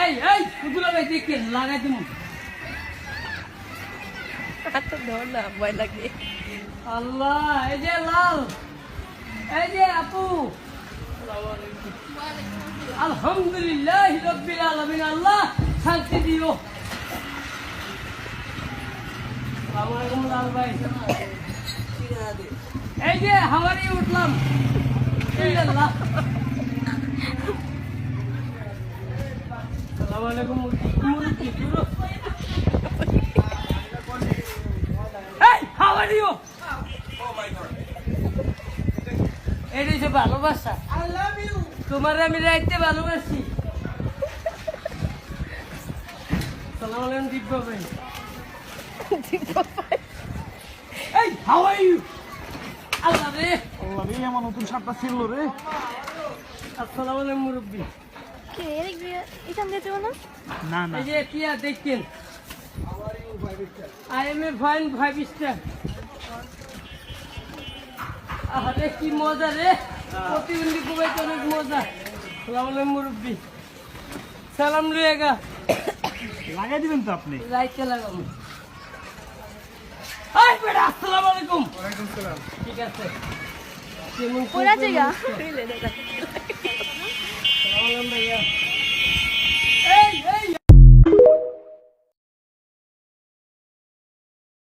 এই এই কুকুরা ভাই দেখে লাগাই দিমু এত ধর না ভয় লাগে। আল্লাহ এই যে লাল এই যে আপু আলহামদুলিল্লাহ রাব্বিল আলামিন আল্লাহ শান্তি দিও। আসসালামু আলাইকুম লাল ভাই। এই যে হাওয়ারি উঠলাম আল্লাহ। আসসালামু আলাইকুম মুরুকি পুরো। এই হাউ আর ইউ? এই যে ভালোবাসা আই লাভ ইউ তোমার আমি রাইতে ভালোবাসি। আসসালামু আলাইকুম দিব্য ভাই। এই হাউ আর ইউ? আল্লাহ রে আমার নতুন শার্টটা ছিল রে। আসসালামু আলাইকুম মুরব্বি। কে এখান দিয়ে যাবো না? না না এই যে পিয়া দেখছেন I M A fine 5 star. আরে কি মজা রে, প্রতিবন্ধী কুবাইতে অনেক মজা। আসসালামু আলাইকুম মুরব্বি। সালাম লুয়েগা লাগাই দিবেন তো আপনি। রাইতে লাগাবো। আই বেটা আসসালামু আলাইকুম। ওয়ালাইকুম সালাম। ঠিক আছে কেমন ওরা জায়গা আসসালামু আলাইকুম ভাইয়া।